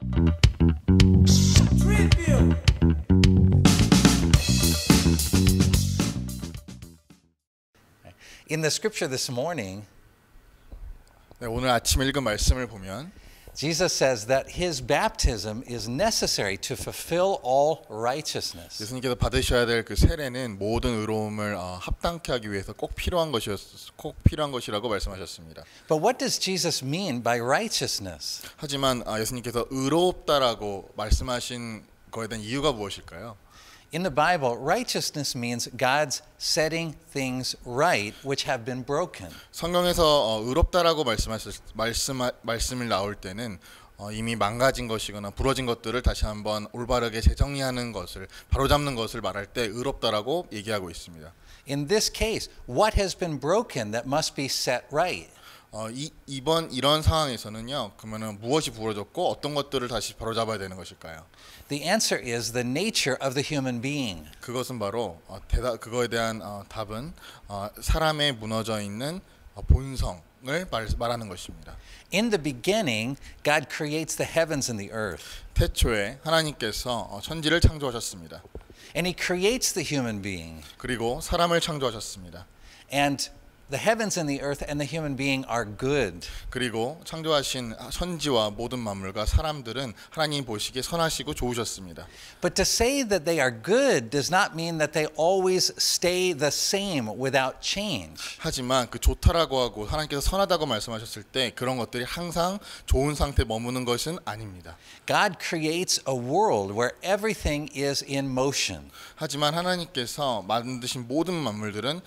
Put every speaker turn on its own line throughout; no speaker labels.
In the scripture this morning,
네, 오늘 아침 읽은 말씀을 보면
Jesus says that his baptism is necessary to fulfill all righteousness.
예수님께서 받으셔야 될 그 세례는 모든 의로움을 합당케 하기 위해서 꼭 필요한 것이라고 말씀하셨습니다.
But what does Jesus mean by righteousness?
하지만 예수님께서 의롭다라고 말씀하신 거에 대한 이유가 무엇일까요?
In the Bible, righteousness means God's setting things right which have been broken.
성경에서 의롭다라고 말씀을 나올 때는 이미 망가진 것이거나 부러진 것들을 다시 한번 올바르게 재정리하는 것을 바로잡는 것을 말할 때 의롭다라고 얘기하고 있습니다.
In this case, what has been broken that must be set right?
이런 상황에서는요. 그러면은 무엇이 부러졌고 어떤 것들을 다시 바로잡아야 되는 것일까요?
The answer is the nature of the human being.
그것은 바로 그거에 대한 답은 사람의 무너져 있는 본성을 말하는 것입니다.
In the beginning, God creates the heavens and the earth.
태초에 하나님께서 천지를 창조하셨습니다.
And he creates the human being.
그리고 사람을 창조하셨습니다.
And the heavens and the earth and the human being are good.
그리고 창조하신 천지와 모든 만물과 사람들은 하나님 보시기에 선하시고 좋으셨습니다.
But to say that they are good does not mean that they always stay the same without change.
하지만 그 좋다라고 하고 하나님께서 선하다고 말씀하셨을 때 그런 것들이 항상 좋은 상태에 머무는 것은 아닙니다.
God creates a world where everything is in motion.
하지만 하나님께서 만드신 모든 만물들은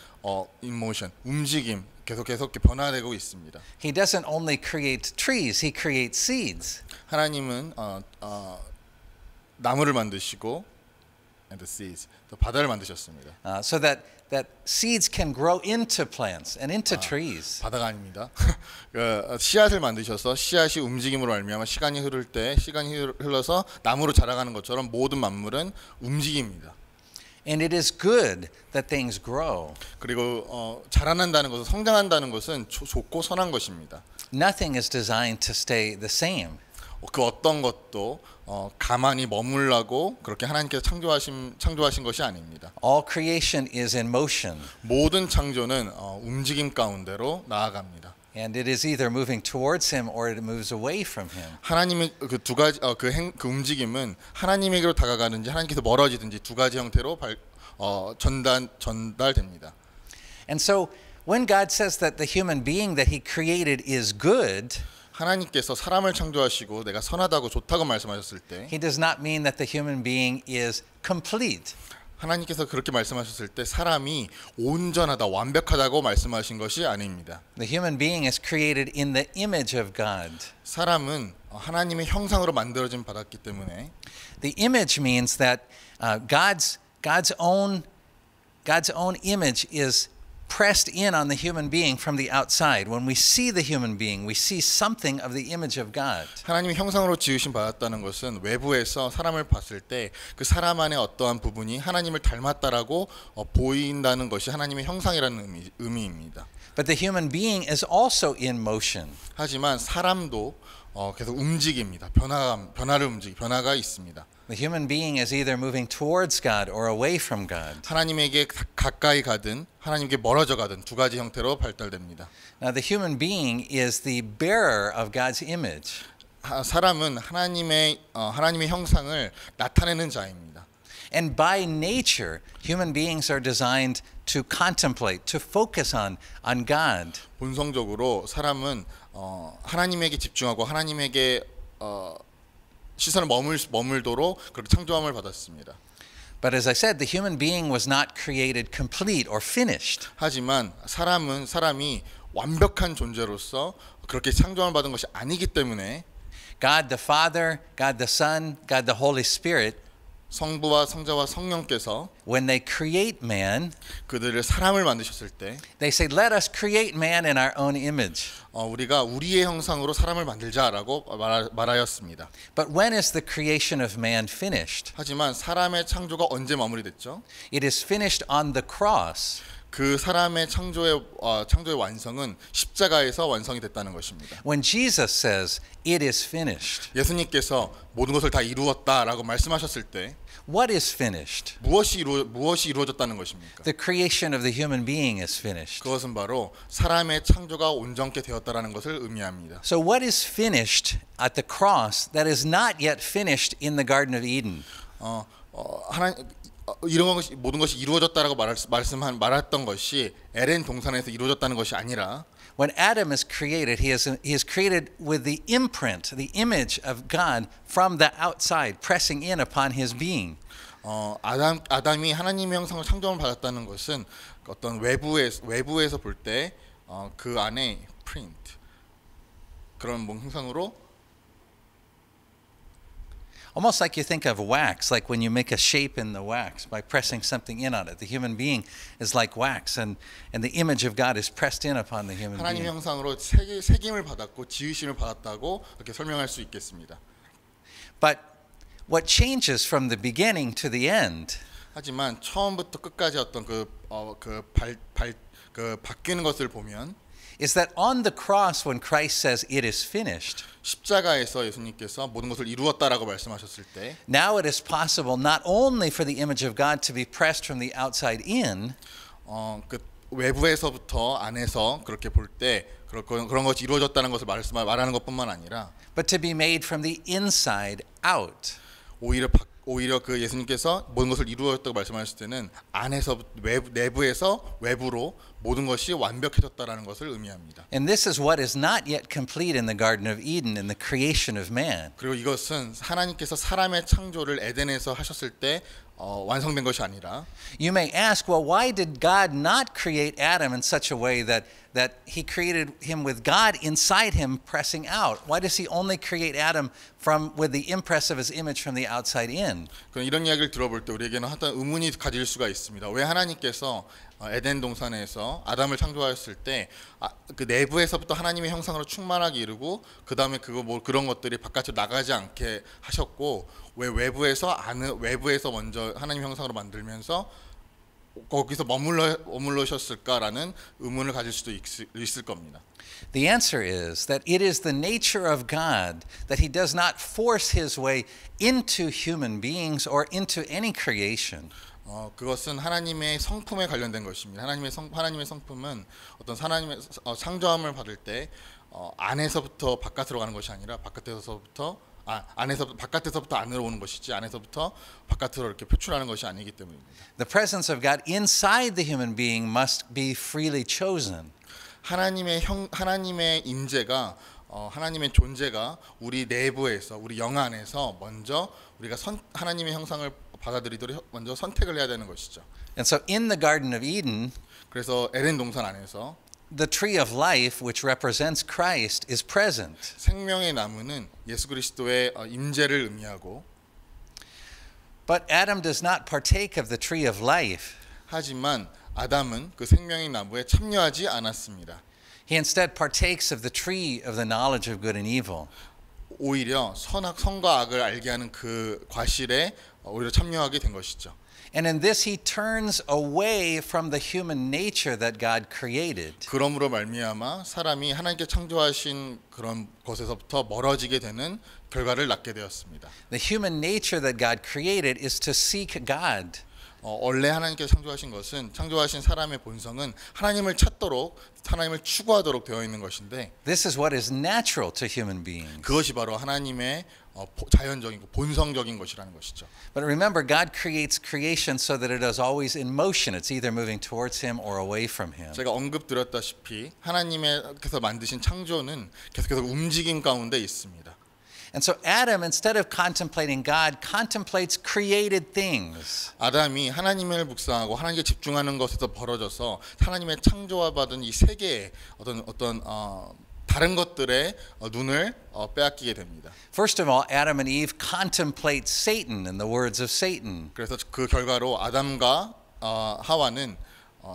in motion, 움직임, 계속 변화되고 있습니다.
He doesn't only create trees, he creates seeds.
하나님은 나무를 만드시고 and the seeds, 또 바다를 만드셨습니다.
So that seeds can grow into plants and into trees.
바다가 아닙니다. 씨앗을 만드셔서 씨앗이 움직임으로 말미암아 시간이 흘러서 나무로 자라가는 것처럼 모든 만물은 움직입니다.
And it is good that things grow.
그리고 자라난다는 것은 성장한다는 것은 좋고 선한 것입니다.
Nothing is designed to stay the same.
그 어떤 것도 가만히 머물라고 그렇게 하나님께서 창조하신 것이 아닙니다.
All creation is in motion.
모든 창조는 움직임 가운데로 나아갑니다.
And it is either moving towards him or it moves away from him.
하나님의 그 두 가지 그 움직임은 하나님에게로 다가가는지 하나님께서 멀어지든지 두 가지 형태로 전달됩니다.
And so when God says that the human being that he created is good,
하나님께서 사람을 창조하시고 내가 선하다고 좋다고 말씀하셨을 때
he does not mean that the human being is complete.
하나님께서 그렇게 말씀하셨을 때 사람이 온전하다, 완벽하다고 말씀하신 것이 아닙니다.
The human being is created in the image of God.
사람은 하나님의 형상으로 만들어진 받았기 때문에
The image means that God's own image is pressed in on the human being from the outside. When we see the human being, we see something of the image of God.
하나님의 형상으로 지으심 받았다는 것은 외부에서 사람을 봤을 때 그 사람 안에 어떠한 부분이 하나님을 닮았다라고 보인다는 것이 하나님의 형상이라는 의미입니다.
But the human being is also in motion.
하지만 사람도 계속 움직입니다. 변화가 있습니다.
The human being is either moving towards God or away from God.
하나님에게 가까이 가든 하나님께 멀어져 가든 두 가지 형태로 발달됩니다.
Now the human being is the bearer of God's image.
사람은 하나님의 형상을 나타내는 자입니다.
And by nature, human beings are designed to contemplate, to focus on God.
본성적으로 사람은 하나님에게 집중하고 하나님에게 시선을 머물도록 그렇게 창조함을 받았습니다.
But as I said, the human being was not created complete or finished.
하지만 사람이 완벽한 존재로서 그렇게 창조함을 받은 것이 아니기 때문에
God the Father, God the Son, God the Holy Spirit,
성부와 성자와 성령께서
when they create man,
그들을 사람을 만드셨을 때
they say, let us create man in our own image.
우리가 우리의 형상으로 사람을 만들자라고 말하였습니다.
But when is the creation of man finished?
하지만 사람의 창조가 언제 마무리됐죠?
It is finished on the cross.
그 사람의 창조의 완성은 십자가에서 완성이 됐다는 것입니다.
When Jesus says, "It is finished,"
예수님께서 모든 것을 다 이루었다라고 말씀하셨을 때
what is finished?
무엇이 이루어졌다는 것입니까?
The creation of the human being is finished.
그것은 바로 사람의 창조가 온전케 되었다라는 것을 의미합니다.
So what is finished at the cross that is not yet finished in the Garden of Eden?
이런 것이 모든 것이 이루어졌다라고 말했던 것이 에덴 동산에서 이루어졌다는 것이 아니라
When Adam is created, he is created with the imprint, the image of God from the outside, pressing in upon his being.
아담이 하나님의 형상을 창조를 받았다는 것은 어떤 외부에서 볼 때 그 안에 프린트 그런 뭐 형상으로
Almost like you think of wax, like when you make a shape in the wax by pressing something in on it. The human being is like wax, and the image of God is pressed in upon the human
하나님
being.
형상으로 새김을 받았고 지으심을 받았다고 이렇게 설명할 수 있겠습니다.
But what changes from the beginning to the end
하지만 처음부터 끝까지 어떤 바뀌는 것을 보면
is that on the cross when Christ says it is finished,
십자가에서 예수님께서 모든 것을 이루었다라고 말씀하셨을 때
now it is possible not only for the image of God to be pressed from the outside in,
그 외부에서부터 안에서 그렇게 볼 때 그런 것이 이루어졌다는 것을 말하는 것뿐만 아니라
but to be made from the inside out.
오히려 그 예수님께서 모든 것을 이루었다고 말씀하실 때는 안에서 내부에서 외부로 모든 것이 완벽해졌다라는 것을 의미합니다.
And this is what is not yet complete in the Garden of Eden in the creation of man.
그리고 이것은 하나님께서 사람의 창조를 에덴에서 하셨을 때 완성된 것이 아니라
You may ask, well, why did God not create Adam in such a way that he created him with God inside him pressing out? Why does he only create Adam with the impress of his image from the outside in?
이런 이야기를 들어볼 때 우리에게는 어떤 의문이 가질 수가 있습니다. 왜 하나님께서 에덴 동산에서 아담을 창조하였을 때 그 내부에서부터 하나님의 형상으로 충만하게 이루고 그 다음에 그런 것들이 바깥으로 나가지 않게 하셨고 왜 외부에서 먼저 하나님 형상으로 만들면서 거기서 머물러셨을까라는 의문을 가질 수도 있을 겁니다.
The answer is that it is the nature of God that he does not force his way into human beings or into any creation.
그것은 하나님의 성품에 관련된 것입니다. 하나님의 성품은 어떤 하나님의 창조함을 받을 때 안에서부터 바깥으로 가는 것이 아니라 바깥에서부터 안으로 오는 것이지 안에서부터 바깥으로 이렇게 표출하는 것이 아니기 때문입니다.
The presence of God inside the human being must be freely chosen.
하나님의 임재가 하나님의 존재가 우리 내부에서 우리 영 안에서 먼저 우리가 하나님의 형상을 받아들이도록 먼저 선택을 해야 되는 것이죠.
And so in the Garden of Eden,
그래서 에덴 동산 안에서
the tree of life, which represents Christ, is present.
생명의 나무는 예수 그리스도의 임재를 의미하고
But Adam does not partake of the tree of life.
하지만 아담은 그 생명의 나무에 참여하지 않았습니다.
He instead partakes of the tree of the knowledge of good and evil.
오히려 선과 악을 알게 하는 그 과실에 오히려 참여하게 된 것이죠.
And in this he turns away from the human nature that God created.
그러므로 말미암아 사람이 하나님께 창조하신 그런 것에서부터 멀어지게 되는 결과를 낳게 되었습니다.
The human nature that God created is to seek God.
원래 하나님께서 창조하신 사람의 본성은 하나님을 찾도록 하나님을 추구하도록 되어 있는 것인데
This is what is natural to human beings.
그것이 바로 하나님의 자연적이고 본성적인 것이라는 것이죠.
But remember, God creates creation so that it is always in motion. It's either moving towards Him or away from Him.
제가 언급드렸다시피 하나님께서 만드신 창조는 계속해서 움직임 가운데 있습니다.
And so Adam, instead of contemplating God, contemplates created things.
아담이 하나님을 묵상하고 하나님께 집중하는 것에서 벌어져서 하나님의 창조받은 이 세계의 어떤 다른 것들의 눈을 빼앗기게 됩니다.
First of all, Adam and Eve contemplate Satan in the words of Satan.
그래서 그 결과로 아담과 하와는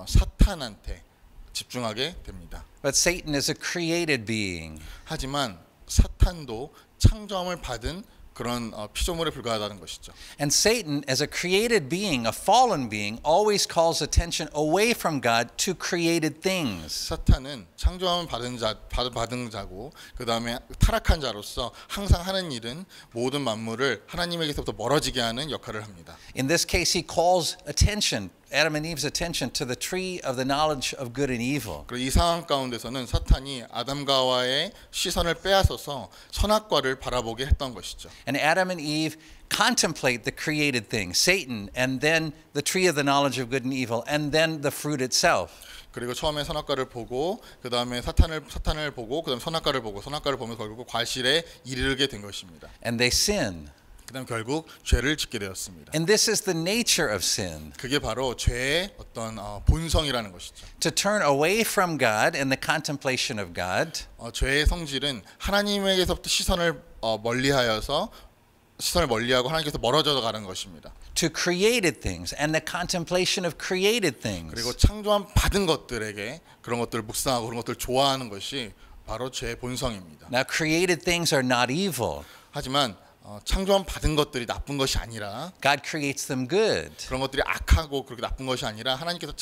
사탄한테 집중하게 됩니다.
But Satan is a created being.
하지만 사탄도 창조함을 받은 그런 피조물에 불과하다는 것이죠.
And Satan, as a created being, a fallen being, always calls attention away from God to created things.
사탄은 창조함을 받은 자고 그 다음에 타락한 자로서 항상 하는 일은 모든 만물을 하나님에게서부터 멀어지게 하는 역할을 합니다.
In this case, he calls attention, Adam and Eve's attention, to the tree of the knowledge of good and evil.
그리고 이 상황 가운데서는 사탄이 아담과 하와의 시선을 빼앗아서 선악과를 바라보게 했던 것이죠.
And Adam and Eve contemplate the created thing, Satan, and then the tree of the knowledge of good and evil, and then the fruit itself.
그리고 처음에 선악과를 보고 그 다음에 사탄을 보고 그 다음에 선악과를 보고 선악과를 보면서 결국 과실에 이르게 된 것입니다.
And they sin.
그다음 결국 죄를 짓게 되었습니다.
And this is the nature of sin.
그게 바로 죄의 어떤 본성이라는 것이죠.
To turn away from God and the contemplation of God.
죄의 성질은 하나님에게서부터 시선을 멀리하고 하나님께서 멀어져 가는 것입니다.
To created things and the contemplation of created things.
그리고 창조함 받은 것들에게 그런 것들을 묵상하고 그런 것들을 좋아하는 것이 바로 죄의 본성입니다.
Now, created things are not evil.
하지만 창조함 받은 것들이 나쁜 것이 아니라
God creates them good.
그런 것들이 악하고 그렇게 나쁜 것이 아니라 하나님께서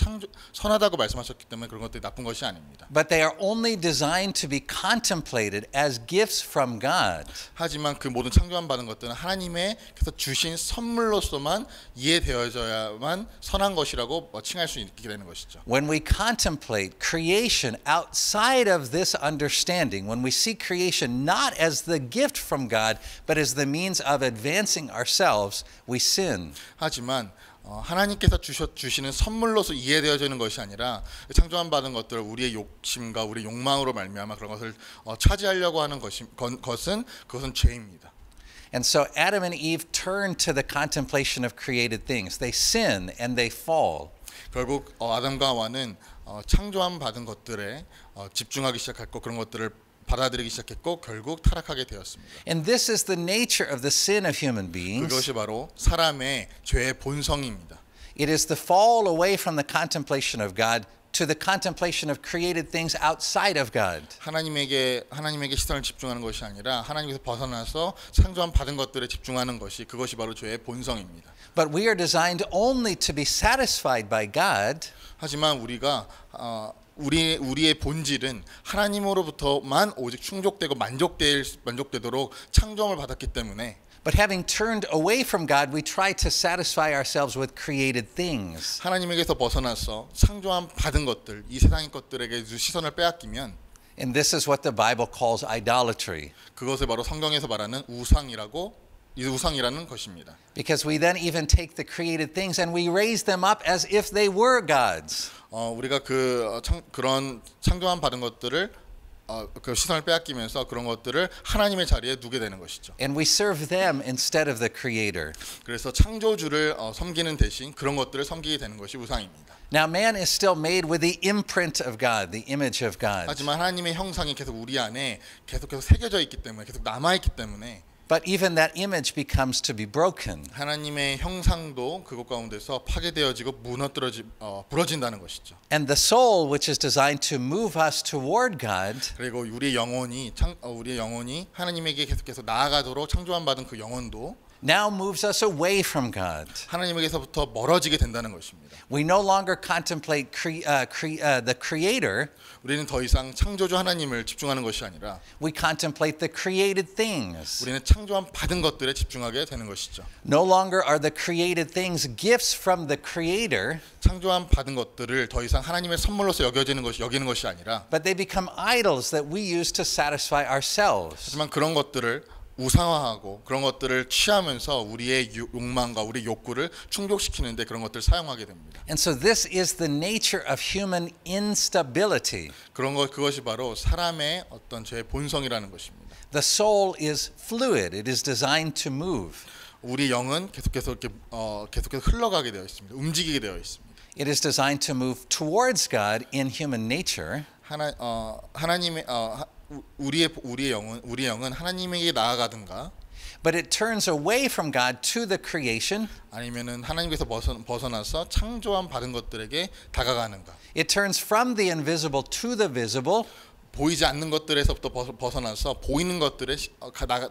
선하다고 말씀하셨기 때문에 그런 것들이 나쁜 것이 아닙니다.
But they are only designed to be contemplated as gifts from God.
하지만 그 모든 창조함 받은 것들은 하나님께서 주신 선물로서만 이해되어져야만 선한 것이라고 칭할 수 있게 되는 것이죠.
When we contemplate creation outside of this understanding, when we see creation not as the gift from God, but as the means of advancing ourselves, we sin.
하지만 하나님께서 주시는 선물로서 이해되어지는 것이 아니라 창조함 받은 것들 우리의 욕심과 우리 욕망으로 말미암아 그런 것을 차지하려고 하는 그것은 죄입니다.
And so Adam and Eve turn to the contemplation of created things. They sin and they fall.
결국 아담과 하와는 창조함 받은 것들에 집중하기 시작했고 그런 것들을 받아들이기 시작했고 결국 타락하게 되었습니다.
And this is the nature of the sin of human beings.
그것이 바로 사람의 죄의 본성입니다.
It is the fall away from the contemplation of God to the contemplation of created things outside of God.
하나님에게 시선을 집중하는 것이 아니라 하나님께서 벗어나서 창조함 받은 것들에 집중하는 그것이 바로 죄의 본성입니다.
But we are designed only to be satisfied by God.
하지만 우리가 우리의 본질은 하나님으로부터만 오직 충족되고 만족되도록 창조함을 받았기 때문에
But having turned away from God, we try to satisfy ourselves with created things.
하나님에게서 벗어나서 창조함 받은 것들, 이 세상의 것들에게 시선을 빼앗기면
And this is what the Bible calls idolatry.
그것을 바로 성경에서 말하는 우상이라는 것입니다.
Because we then even take the created things and we raise them up as if they were gods.
우리가 그런 창조함 받은 것들을 그 시선을 빼앗기면서 그런 것들을 하나님의 자리에 두게 되는 것이죠.
And we serve them instead of the Creator.
그래서 창조주를 섬기는 대신 그런 것들을 섬기게 되는 것이 우상입니다.
Now man is still made with the imprint of God, the image of God.
하지만 하나님의 형상이 계속 우리 안에 계속해서 새겨져 있기 때문에 계속 남아 있기 때문에
But even that image becomes to be broken.
하나님의 형상도 그것 가운데서 파괴되어지고 부러진다는 것이죠.
And the soul, which is designed to move us toward God,
그리고 우리의 영혼이 하나님에게 계속해서 나아가도록 창조함 받은 그 영혼도
now moves us away from God.
하나님에게서부터 멀어지게 된다는 것입니다.
We no longer contemplate the Creator.
우리는 더 이상 창조주 하나님을 집중하는 것이 아니라
We contemplate the created things.
우리는 창조함 받은 것들에 집중하게 되는 것이죠.
No longer are the created things gifts from the Creator,
창조함 받은 것들을 더 이상 하나님의 선물로서 여기는 것이 아니라
but they become idols that we use to satisfy ourselves.
하지만 그런 것들을 우상화하고 그런 것들을 취하면서 우리의 욕망과 우리 욕구를 충족시키는데 그런 것들을 사용하게 됩니다.
And so this is the nature of human instability.
그것이 바로 사람의 어떤 죄의 본성이라는 것입니다.
The soul is fluid. It is designed to move.
우리 영은 계속해서 흘러가게 되어 있습니다. 움직이게 되어 있습니다.
It is designed to move towards God in human nature.
우리의 영은 하나님에게 나아가든가
But it turns away from God to the creation.
아니면은 하나님께서 벗어나서 창조함 받은 것들에게 다가가는가.
It turns from the invisible to the visible.
보이지 않는 것들에서부터 벗어나서 보이는 것들에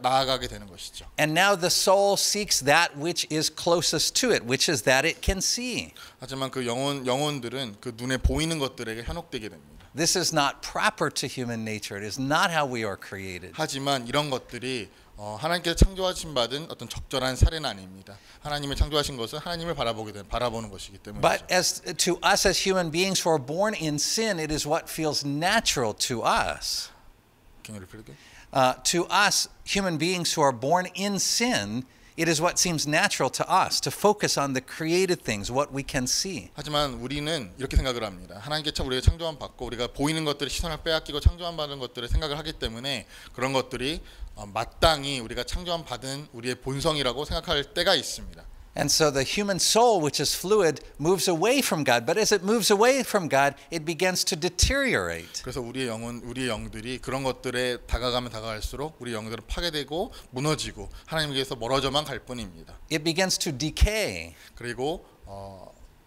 나아가게 되는 것이죠.
And now the soul seeks that which is closest to it, which is that it can see.
하지만 그 영혼들은 그 눈에 보이는 것들에게 현혹되게 됩니다.
This is not proper to human nature. It is not how we are created.
하지만 이런 것들이 하나님께서 창조하신 받은 어떤 적절한 사례는 아닙니다. 하나님의 창조하신 것은 하나님을 바라보는 것이기 때문이죠.
But as to us as human beings who are born in sin, it is what feels natural to us.
Can you repeat again?
To us, human beings who are born in sin, it is what seems natural to us to focus on the created things, what we can see.
하지만 우리는 이렇게 생각을 합니다. 하나님께 우리가 창조함 받고 우리가 보이는 것들의 시선을 빼앗기고 창조함 받은 것들을 생각을 하기 때문에 그런 것들이 마땅히 우리가 창조함 받은 우리의 본성이라고 생각할 때가 있습니다.
And so the human soul, which is fluid, moves away from God. But as it moves away from God, it begins to deteriorate.
그래서 우리의 영들이 그런 것들에 다가가면 다가갈수록 우리 영들은 파괴되고 무너지고 하나님께서 멀어져만 갈 뿐입니다.
It begins to decay.
그리고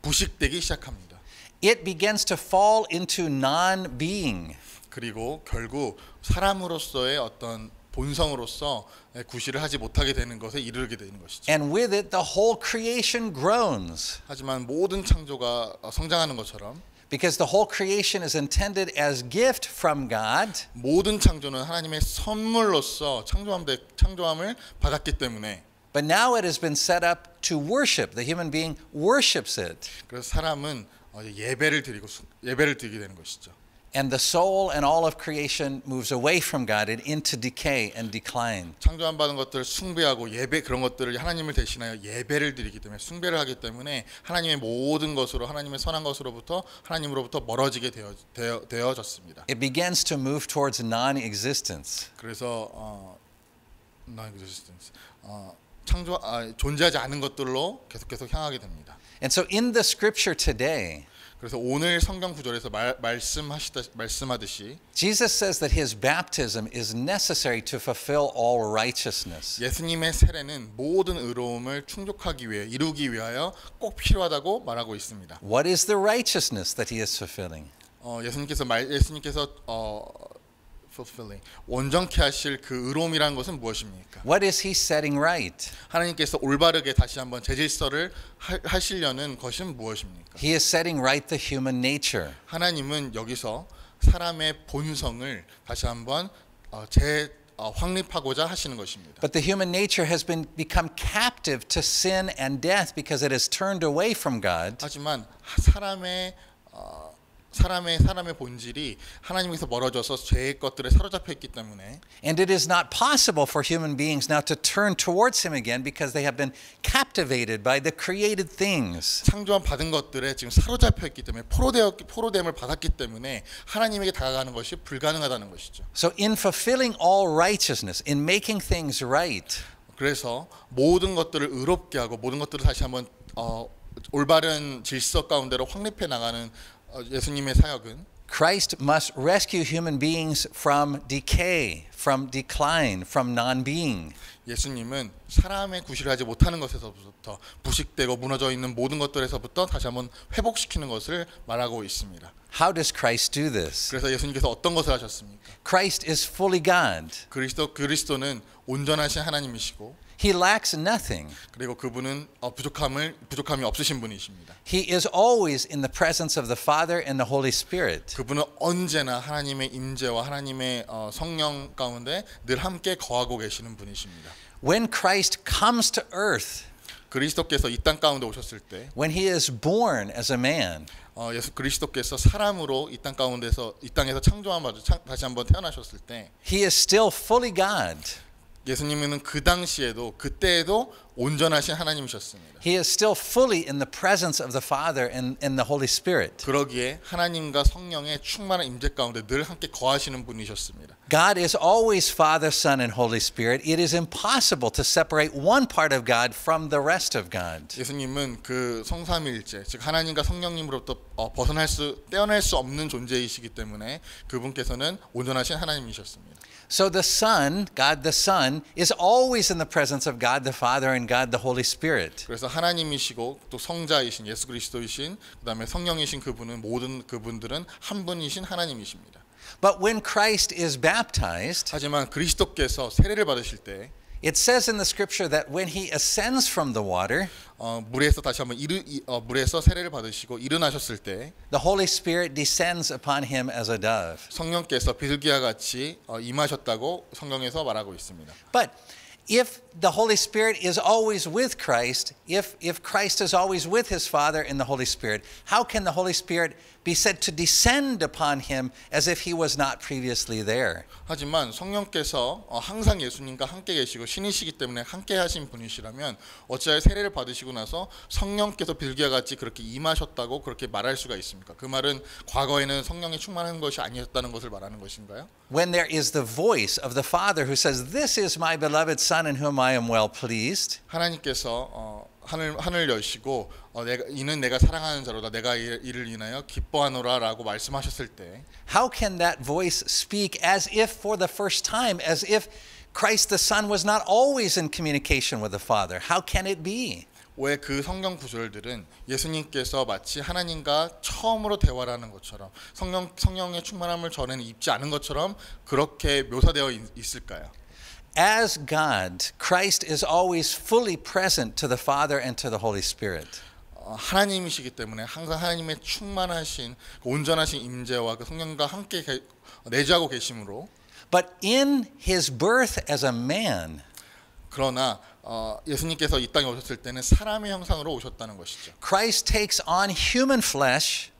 부식되기 시작합니다.
It begins to fall into non-being.
그리고 결국 사람으로서의 어떤 본성으로서 구실을 하지 못하게 되는 것에 이르게 되는 것이죠.
And with it, the whole creation groans.
하지만 모든 창조가 성장하는 것처럼
Because the whole creation is intended as gift from God.
모든 창조는 하나님의 선물로서 창조함을 받았기 때문에
But now it has been set up to worship. The human being worships it.
그래서 사람은 예배를 드리게 되는 것이죠.
And the soul and all of creation moves away from God and into decay and decline.
창조함 받은 것들을 숭배하고 예배 그런 것들을 하나님을 대신하여 예배를 드리기 때문에 숭배를 하기 때문에 하나님의 모든 것으로 하나님의 선한 것으로부터 하나님으로부터 멀어지게 되어졌습니다.
It begins to move towards non-existence.
그래서 non-existence 존재하지 않은 것들로 계속 향하게 됩니다.
And so in the scripture today,
그래서 오늘 성경 구절에서 말씀하듯이
Jesus says that his baptism is necessary to fulfill all righteousness.
예수님의 세례는 모든 의로움을 충족하기 위해 이루기 위하여 꼭 필요하다고 말하고 있습니다.
What is the righteousness that he is fulfilling?
예수님께서 fulfilling 온전케 하실 그 의로움이라는 것은 무엇입니까?
What is he setting right?
하나님께서 올바르게 다시 한번 재질서를 하시려는 것은 무엇입니까?
He is setting right the human nature.
하나님은 여기서 사람의 본성을 다시 한번 확립하고자 하시는 것입니다.
But the human nature has become captive to sin and death because it has turned away from God.
하지만 사람의 본질이 하나님께서 멀어져서 죄의 것들에 사로잡혀 있기 때문에
And it is not possible for human beings now to turn towards him again because they have been captivated by the created things.
창조함 받은 것들에 지금 사로잡혀 있기 때문에 포로됨을 받았기 때문에 하나님에게 다가가는 것이 불가능하다는 것이죠.
So in fulfilling all righteousness, in making things right,
그래서 모든 것들을 의롭게 하고 모든 것들을 다시 한번 올바른 질서 가운데로 확립해 나가는 예수님의 사역은
Christ must rescue human beings from decay, from decline, from non-being.
예수님은 사람의 구실하지 못하는 것에서부터 부식되고 무너져 있는 모든 것들에서부터 다시 한번 회복시키는 것을 말하고 있습니다.
How does Christ do this?
그래서 예수님께서 어떤 것을 하셨습니까?
Christ is fully God.
그리스도는 온전하신 하나님이시고
He lacks nothing.
그리고 그분은 부족함이 없으신 분이십니다.
He is always in the presence of the Father and the Holy Spirit.
그분은 언제나 하나님의 임재와 하나님의 성령 가운데 늘 함께 거하고 계시는 분이십니다.
When Christ comes to earth,
그리스도께서 이 땅 가운데 오셨을 때,
when he is born as a man,
예수 그리스도께서 사람으로 이 땅에서 창조함받아 다시 한번 태어나셨을 때,
he is still fully God.
예수님은 그 당시에도 그때에도 온전하신 하나님이셨습니다.
He is still fully in the presence of the Father and the Holy Spirit.
그러기에 하나님과 성령의 충만한 임재 가운데 늘 함께 거하시는 분이셨습니다.
God is always Father, Son, and Holy Spirit. It is impossible to separate one part of God from the rest of God.
예수님은 그 성삼위일체, 즉 하나님과 성령님으로부터 떼어낼 수 없는 존재이시기 때문에 그분께서는 온전하신 하나님이셨습니다.
So the Son, God the Son, is always in the presence of God the Father and God the Holy Spirit.
그래서 하나님이시고 또 성자이신 예수 그리스도이신 그다음에 성령이신 그분은 모든 그분들은 한 분이신 하나님이십니다.
But when Christ is baptized,
하지만 그리스도께서 세례를 받으실 때
it says in the scripture that when he ascends from the water,
물에서 다시 한번 물에서 세례를 받으시고 일어나셨을 때
the Holy Spirit descends upon him as a dove.
성령께서 비둘기와 같이 임하셨다고 성경에서 말하고 있습니다.
But if the Holy Spirit is always with Christ, if Christ is always with his Father in the Holy Spirit, how can the Holy Spirit be said to descend upon him as if he was not previously there?
하지만 성령께서 항상 예수님과 함께 계시고 신이시기 때문에 함께 하신 분이시라면 어찌하여 세례를 받으시고 나서 성령께서 비둘기와 같이 그렇게 임하셨다고 그렇게 말할 수가 있습니까? 그 말은 과거에는 성령이 충만한 것이 아니었다는 것을 말하는 것인가요?
When there is the voice of the Father who says, "This is my beloved Son in whom I am well pleased."
하나님께서 하늘 여시고 이는 내가 사랑하는 자로다 내가 이를 인하여 기뻐하노라라고 말씀하셨을 때
How can that voice speak as if for the first time, as if Christ the Son was not always in communication with the Father? How can it be?
왜 그 성경 구절들은 예수님께서 마치 하나님과 처음으로 대화를 하는 것처럼 성령의 충만함을 전에는 입지 않은 것처럼 그렇게 묘사되어 있을까요?
As God, Christ is always fully present to the Father and to the Holy Spirit.
하나님이시기 때문에 항상 하나님의 충만하신 온전하신 임재와 그 성령과 함께 내주하고 계심으로
But in his birth as a man,
그러나 예수님께서 이 땅에 오셨을 때는 사람의 형상으로 오셨다는 것이죠.
Christ takes on human flesh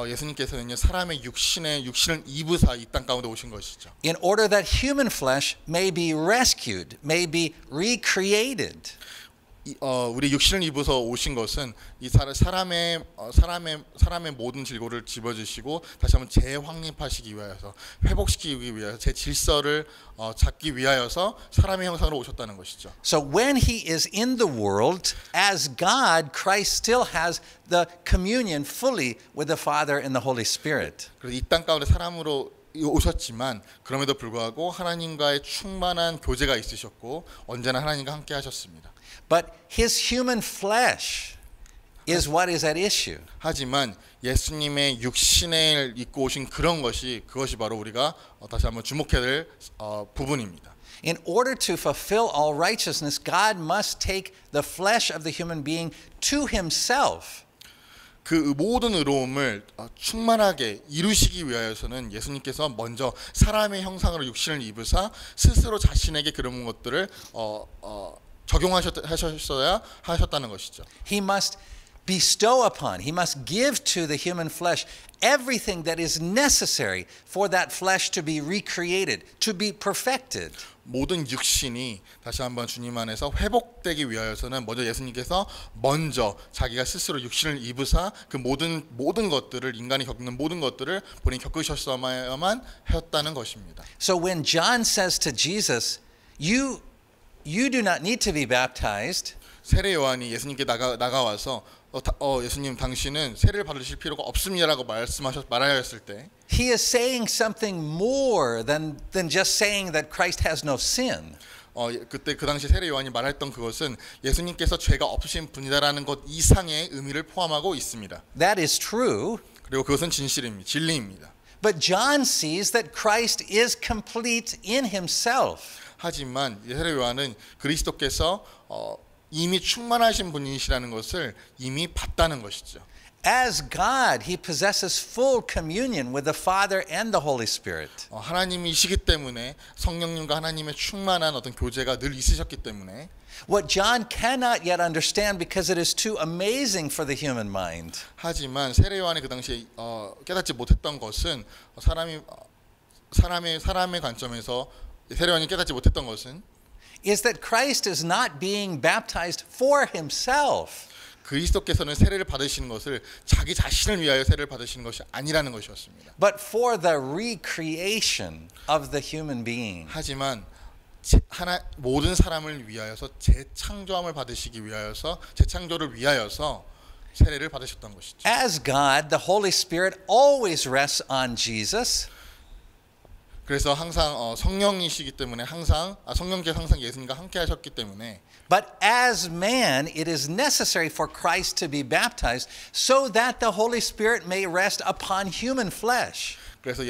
예수님께서는요 사람의 육신을 입으사 이 땅 가운데 오신 것이죠.
in order that human flesh may be rescued, may be recreated.
우리 육신을 입어서 오신 것은 이 사람의 모든 질고를 집어주시고 다시 한번 재확립하시기 위하여서 회복시키기 위하여 제 질서를 잡기 위하여서 사람의 형상으로 오셨다는 것이죠.
So when he is in the world as God, Christ still has the communion fully with the Father and the Holy Spirit.
그래서 이 땅 가운데 사람으로 오셨지만 그럼에도 불구하고 하나님과의 충만한 교제가 있으셨고 언제나 하나님과 함께 하셨습니다.
But his human flesh is what is at issue.
하지만 예수님의 육신을 입고 오신 그것이 바로 우리가 다시 한번 주목해야 될 부분입니다.
In order to fulfill all righteousness, God must take the flesh of the human being to himself.
그 모든 의로움을 충만하게 이루시기 위하여서는 예수님께서 먼저 사람의 형상으로 육신을 입으사 스스로 자신에게 그런 것들을 적용하셨어야 하셨다는 것이죠.
He must bestow upon, he must give to the human flesh everything that is necessary for that flesh to be recreated, to be perfected.
모든 육신이 다시 한번 주님 안에서 회복되기 위하여서는 먼저 예수님께서 자기가 스스로 육신을 입으사 그 모든 것들을 인간이 겪는 모든 것들을 본인이 겪으셨어야만 하였다는 것입니다.
So when John says to Jesus, you do not need to be baptized.
세례 요한이 예수님께 나가와서 예수님 당신은 세례를 받으실 필요가 없습니다라고 말하였을 때
He is saying something more than just saying that Christ has no sin.
그때 그 당시 세례 요한이 말했던 그것은 예수님께서 죄가 없으신 분이다라는 것 이상의 의미를 포함하고 있습니다.
That is true.
그리고 그것은 진리입니다.
But John sees that Christ is complete in himself.
하지만 세례 요한은 그리스도께서 이미 충만하신 분이시라는 것을 이미 봤다는 것이죠.
As God, he possesses full communion with the Father and the Holy Spirit.
하나님이시기 때문에 성령님과 하나님의 충만한 어떤 교제가 늘 있으셨기 때문에
What John cannot yet understand because it is too amazing for the human mind.
하지만 세례 요한이 그 당시에 깨닫지 못했던 것은 사람의 관점에서 세례 요한이 깨닫지 못했던 것은
is that Christ is not being baptized for himself.
그리스도께서는 세례를 받으시는 것을 자기 자신을 위하여 세례를 받으시는 것이 아니라는 것이었습니다.
But for the recreation of the human being.
하지만 모든 사람을 위하여서 재창조함을 받으시기 위하여서 재창조를 위하여서 세례를 받으셨던 것이죠.
As God, the Holy Spirit always rests on Jesus.
그래서 항상 성령이시기 때문에 성령께서 항상 예수님과 함께 하셨기 때문에
But as man, it is necessary for Christ to be baptized so that the Holy Spirit may rest upon human flesh.
그래서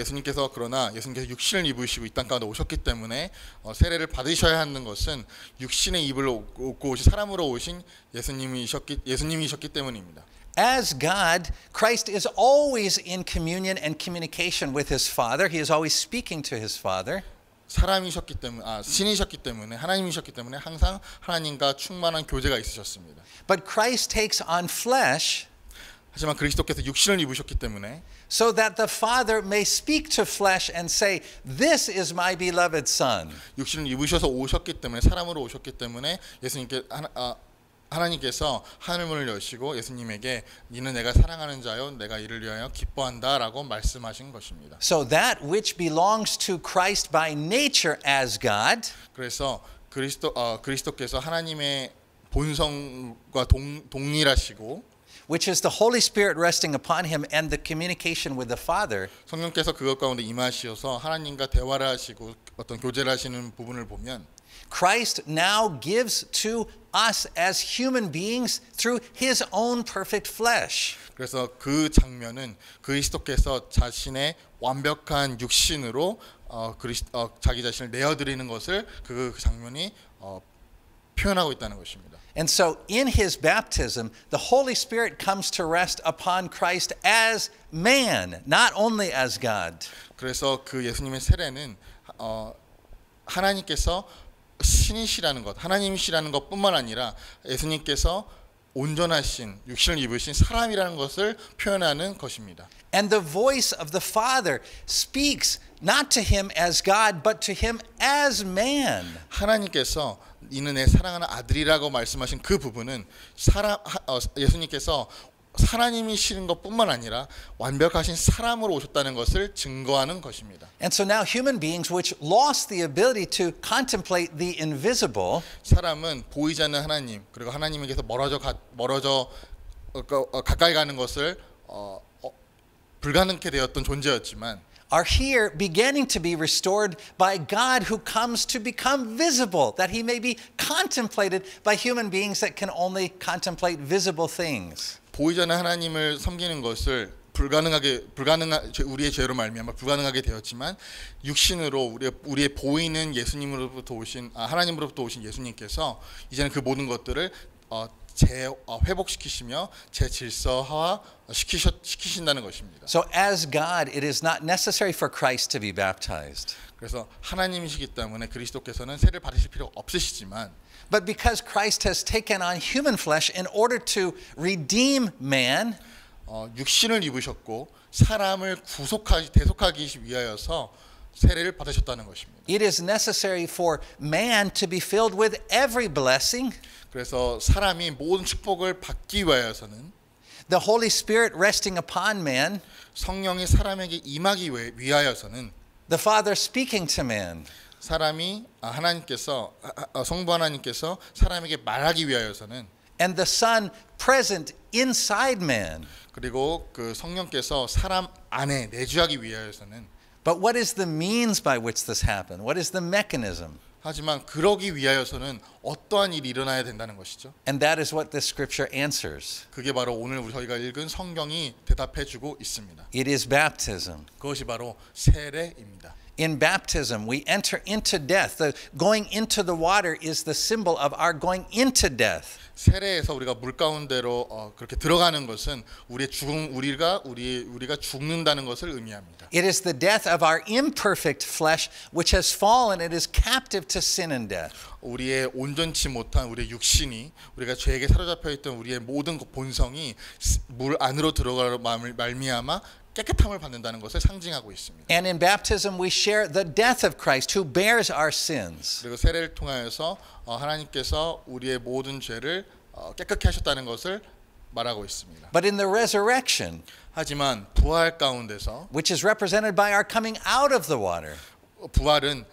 그러나 예수님께서 육신을 입으시고 이 땅 가운데 오셨기 때문에 세례를 받으셔야 하는 것은 육신의 입을 얻고 오신 사람으로 오신 예수님이셨기 때문입니다.
As God, Christ is always in communion and communication with his Father. He is always speaking to his Father.
사람이셨기 때문에 신이셨기 때문에 하나님이셨기 때문에 항상 하나님과 충만한 교제가 있으셨습니다.
But Christ takes on flesh
하지만 그리스도께서 육신을 입으셨기 때문에
so that the Father may speak to flesh and say, "This is my beloved Son."
육신을 입으셔서 오셨기 때문에 사람으로 오셨기 때문에 하나님께서 하늘문을 여시고 예수님에게 이는 내가 사랑하는 자요 내가 이를 위하여 기뻐한다라고 말씀하신 것입니다.
So that which belongs to Christ by nature as God
그래서 그리스도께서 하나님의 본성과 동일하시고
which is the Holy Spirit resting upon him and the communication with the Father.
성령께서 그것 가운데 임하시어서 하나님과 대화를 하시고 어떤 교제를 하시는 부분을 보면
Christ now gives to us as human beings through his own perfect flesh.
그래서 그 장면은 그리스도께서 자신의 완벽한 육신으로 자기 자신을 내어드리는 것을 그 장면이 표현하고 있다는 것입니다.
And so in his baptism, the Holy Spirit comes to rest upon Christ as man, not only as God.
그래서 그 예수님의 세례는 하나님께서 신이시라는 것, 하나님이시라는 것뿐만 아니라 예수님께서 온전하신 육신을 입으신 사람이라는 것을 표현하는 것입니다.
And the voice of the Father speaks not to him as God, but to him as man.
하나님께서 이는 내 사랑하는 아들이라고 말씀하신 그 부분은 예수님께서 하나님이시는 것뿐만 아니라 완벽하신 사람으로 오셨다는 것을 증거하는 것입니다.
And so now human beings which lost the ability to contemplate the invisible
사람은 보이지 않는 하나님 그리고 하나님에게서 멀어져 가까이 가는 것을 불가능케 되었던 존재였지만
are here beginning to be restored by God who comes to become visible, that he may be contemplated by human beings that can only contemplate visible things.
보이지 않는 하나님을 섬기는 것을 우리의 죄로 말미암아 불가능하게 되었지만 육신으로 우리의 보이는 예수님으로부터 오신 하나님으로부터 오신 예수님께서 이제는 그 모든 것들을 회복시키시며 재질서화 시키신다는 것입니다.
So as God, it is not necessary for Christ to be baptized.
그래서 하나님이시기 때문에 그리스도께서는 세례를 받으실 필요가 없으시지만
But because Christ has taken on human flesh in order to redeem man,
육신을 입으셨고 사람을 대속하기 위하여서 세례를 받으셨다는 것입니다.
it is necessary for man to be filled with every blessing.
그래서 사람이 모든 축복을 받기 위하여서는
The Holy Spirit resting upon man,
성령이 사람에게 임하기 위하여서는
the Father speaking to man.
성부 하나님께서 사람에게 말하기 위하여서는
And the Son present inside man.
그리고 그 성령께서 사람 안에 내주하기 위하여서는
But what is the means by which this happened? What is the mechanism?
하지만 그러기 위하여서는 어떠한 일이 일어나야 된다는 것이죠.
And that is what this scripture answers.
그게 바로 오늘 저희가 읽은 성경이 대답해주고 있습니다.
It is baptism.
그것이 바로 세례입니다.
In baptism, we enter into death. The going into the water is the symbol of our going into death.
세례에서 우리가 물 가운데로 그렇게 들어가는 것은 우리가 죽는다는 것을 의미합니다.
It is the death of our imperfect flesh, which has fallen. It is captive to sin and death.
우리의 온전치 못한 우리의 육신이 우리가 죄에게 사로잡혀 있던 우리의 모든 본성이 물 안으로 들어가로 말미암아 깨끗함을 받는다는 것을 상징하고 있습니다.
And in baptism, we share the death of Christ, who bears our sins.
그리고 세례를 통하여서 하나님께서 우리의 모든 죄를 깨끗게 하셨다는 것을 말하고 있습니다.
But in the resurrection,
하지만 부활 가운데서,
which is represented by our coming out of the water,
부활은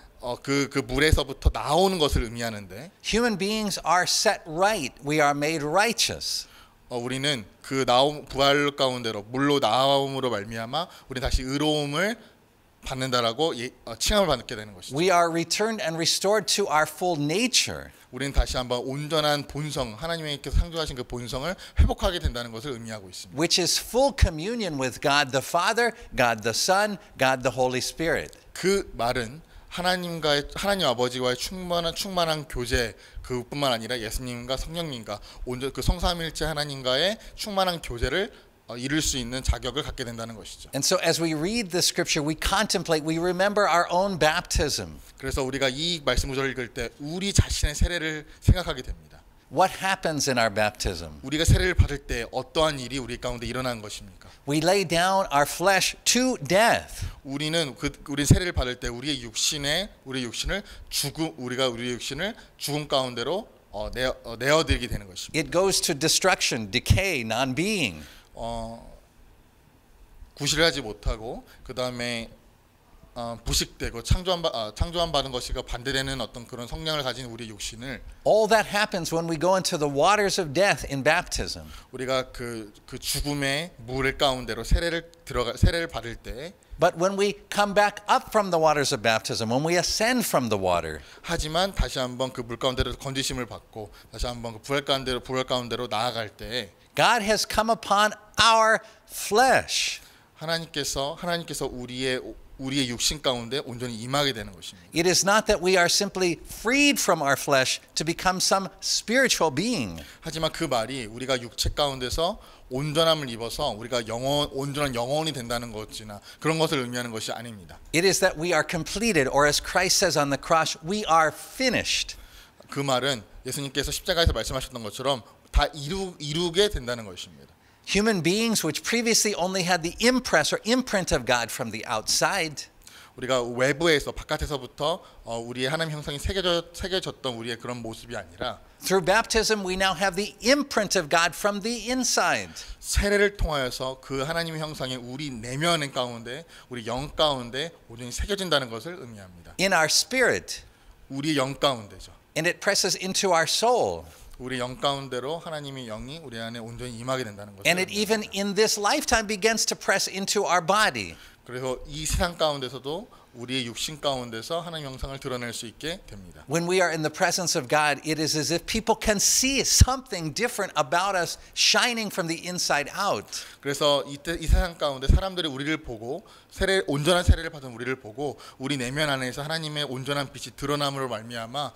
그 물에서부터 나오는 것을 의미하는데,
human beings are set right. We are made righteous.
우리는 그 부활 가운데로 물로 나옴으로 말미암아 우리 다시 의로움을 받는다라고 칭함을 받게 되는 것이죠.
We are returned and restored to our full nature.
우리는 다시 한번 온전한 본성, 하나님께서 창조하신 그 본성을 회복하게 된다는 것을 의미하고 있습니다.
which is full communion with God the Father, God the Son, God the Holy Spirit.
그 말은 하나님 아버지와의 충만한 교제 그뿐만 아니라 예수님과 성령님과 온전 그 성삼일체 하나님과의 충만한 교제를 이룰 수 있는 자격을 갖게 된다는 것이죠.
And so as we read the scripture, we contemplate, we remember our own baptism.
그래서 우리가 이 말씀 구절을 읽을 때 우리 자신의 세례를 생각하게 됩니다.
What happens in our baptism?
우리가 세례를 받을 때 어떠한 일이 우리 가운데 일어나는 것입니까?
We lay down our flesh to death.
우리는 우리 세례를 받을 때 우리 육신을 죽음 가운데로 내어드리게 되는 것입니다.
It goes to destruction, decay, non-being.
구실하지 못하고 그 다음에 부식되고 창조한 받은 것이가 반대되는 어떤 그런 성향을 가진 우리 육신을
All that happens when we go into the waters of death in baptism.
우리가 그 죽음의 물 가운데로 세례를 받을 때
But when we come back up from the waters of baptism, when we ascend from the water,
하지만 다시 한번 그 물 가운데로 건지심을 받고 다시 한번 그 부활 가운데로 나아갈 때
God has come upon our flesh.
하나님께서 우리의 육신 가운데 온전히 임하게 되는 것입니다.
It is not that we are simply freed from our flesh to become some spiritual being.
하지만 그 말이 우리가 육체 가운데서 온전함을 입어서 우리가 온전한 영혼이 된다는 것이나 그런 것을 의미하는 것이 아닙니다.
It is that we are completed, or as Christ says on the cross, we are finished.
그 말은 예수님께서 십자가에서 말씀하셨던 것처럼 다 이루게 된다는 것입니다.
Human beings which previously only had the impress or imprint of God from the outside,
우리가 외부에서 바깥에서부터 우리의 하나님 형상이 새겨졌던 우리의 그런 모습이 아니라
through baptism we now have the imprint of God from the inside.
세례를 통하여서 그 하나님의 형상이 우리 내면 가운데 우리 영 가운데 온전히 새겨진다는 것을 의미합니다.
In our spirit,
우리 영 가운데죠.
and it presses into our soul.
우리 영 가운데로 하나님의 영이 우리 안에 온전히 임하게 된다는 것을
And it even in this lifetime begins to press into our body.
그래서 이 세상 가운데서도 우리의 육신 가운데서 하나님의 형상을 드러낼 수 있게 됩니다.
When we are in the presence of God, it is as if people can see something different about us shining from the inside out.
그래서 이 세상 가운데 사람들이 우리를 보고 온전한 세례를 받은 우리를 보고 우리 내면 안에서 하나님의 온전한 빛이 드러남으로 말미암아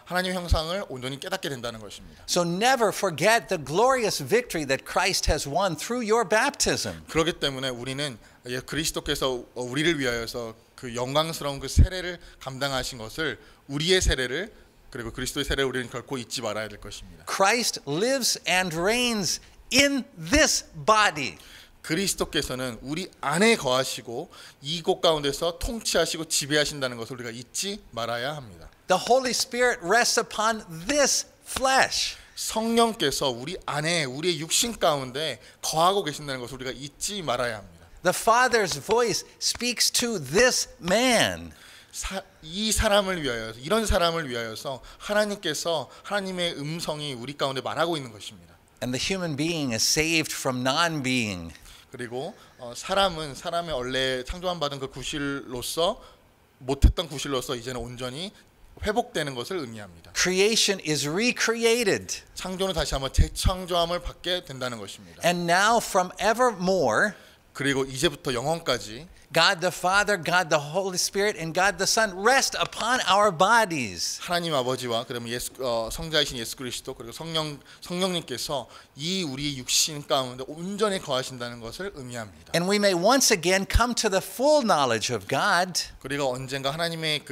하나님의 형상을 온전히 깨닫게 된다는 것입니다.
So never forget the glorious victory that Christ has won through your baptism.
그렇기 때문에 우리는 그리스도께서 우리를 위하여서 그 영광스러운 그 세례를 감당하신 것을 우리의 세례를 그리고 그리스도의 세례를 우리는 결코 잊지 말아야 될 것입니다.
Christ lives and reigns in this body.
그리스도께서는 우리 안에 거하시고 이곳 가운데서 통치하시고 지배하신다는 것을 우리가 잊지 말아야 합니다.
The Holy Spirit rests upon this flesh.
성령께서 우리 안에 우리의 육신 가운데 거하고 계신다는 것을 우리가 잊지 말아야 합니다.
The Father's voice speaks to this man.
이 사람을 위하여 이런 사람을 위하여서 하나님께서 하나님의 음성이 우리 가운데 말하고 있는 것입니다.
And the human being is saved from non-being.
그리고 사람의 원래 창조함 받은 그 구실로서 못했던 구실로서 이제는 온전히 회복되는 것을 의미합니다.
Creation is recreated.
창조는 다시 한번 재창조함을 받게 된다는 것입니다.
And now from evermore,
그리고 이제부터 영원까지
God the Father, God the Holy Spirit, and God the Son rest upon our bodies.
하나님 아버지와 그러면 성자이신 예수 그리스도 그리고 성령님께서 이 우리의 육신 가운데 온전히 거하신다는 것을 의미합니다.
And we may once again come to the full knowledge of God,
그리고 언젠가 하나님의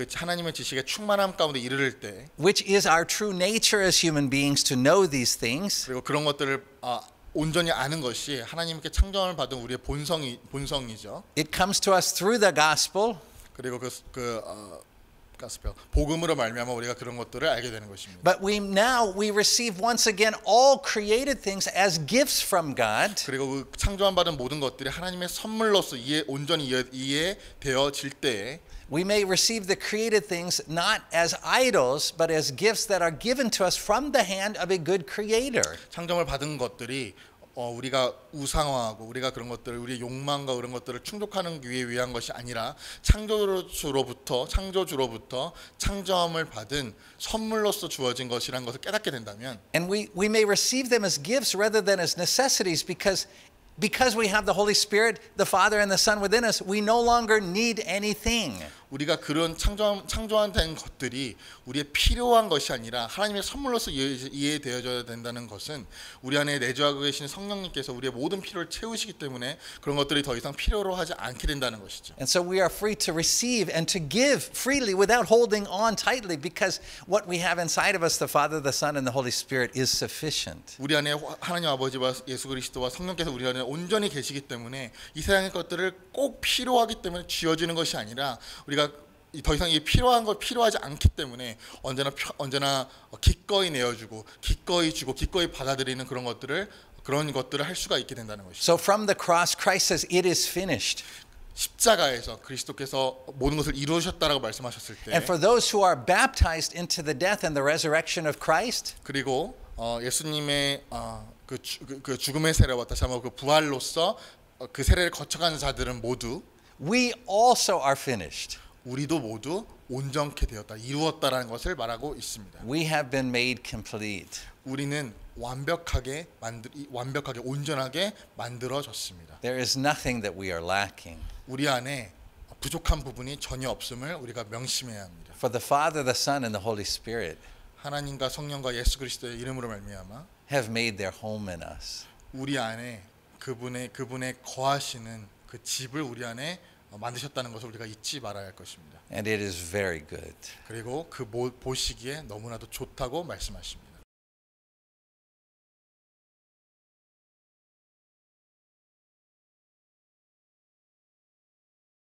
지식의 충만함 가운데 이르를 때,
which is our true nature as human beings to know these things.
그리고 그런 것들을 온전히 아는 것이 하나님께 창조함을 받은 우리의 본성이죠.
It comes to us through the gospel.
그리고 복음으로 말미암아 우리가 그런 것들을 알게 되는 것입니다.
But we receive once again all created things as gifts from God.
그리고 그 창조함 받은 모든 것들이 하나님의 선물로서 온전히 이해되어질 때에
We may receive the created things not as idols, but as gifts that are given to us from the hand of a good creator.
창조함을 받은 것들이 우리가 우상화하고 우리가 그런 것들을 우리의 욕망과 그런 것들을 충족하는 위한 것이 아니라 창조주로부터 창조함을 받은 선물로서 주어진 것이라는 것을 깨닫게 된다면
And we may receive them as gifts rather than as necessities because we have the Holy Spirit, the Father and the Son within us, we no longer need anything.
우리가 그런 창조한 것들이 우리의 필요한 것이 아니라 하나님의 선물로서 이해되어져야 된다는 것은 우리 안에 내주하고 계신 성령님께서 우리의 모든 필요를 채우시기 때문에 그런 것들이 더 이상 필요로 하지 않게 된다는 것이죠.
And so we are free to receive and to give freely without holding on tightly because what we have inside of us, the Father, the Son and the Holy Spirit is sufficient.
우리 안에 하나님 아버지와 예수 그리스도와 성령께서 우리 안에 온전히 계시기 때문에 이 세상의 것들을 꼭 필요하기 때문에 쥐어지는 것이 아니라 우리가 더 이상 필요한 걸 필요하지 않기 때문에 언제나 기꺼이 내어주고 기꺼이 주고 기꺼이 받아들이는 그런 것들을 할 수가 있게 된다는 것이죠.
So from the cross, Christ says, "It is finished."
십자가에서 그리스도께서 모든 것을 이루셨다라고 말씀하셨을 때,
And for those who are baptized into the death and the resurrection of Christ,
그리고 예수님의 그 죽음의 세례와 다시 한번 그 부활로서 그 세례를 거쳐간 자들은 모두
we also are finished.
우리도 모두 온전케 되었다, 이루었다라는 것을 말하고 있습니다.
We have been made complete.
우리는 완벽하게 온전하게 만들어졌습니다.
There is nothing that we are lacking.
우리 안에 부족한 부분이 전혀 없음을 우리가 명심해야 합니다.
For the Father, the Son, and the Holy Spirit
하나님과 성령과 예수 그리스도의 이름으로 말미암아
have made their home in us.
우리 안에 그분의 거하시는 그 집을 우리 안에 만드셨다는 것을 우리가 잊지 말아야 할 것입니다.
And it is very good.
그리고 그 보시기에 너무나도 좋다고 말씀하십니다.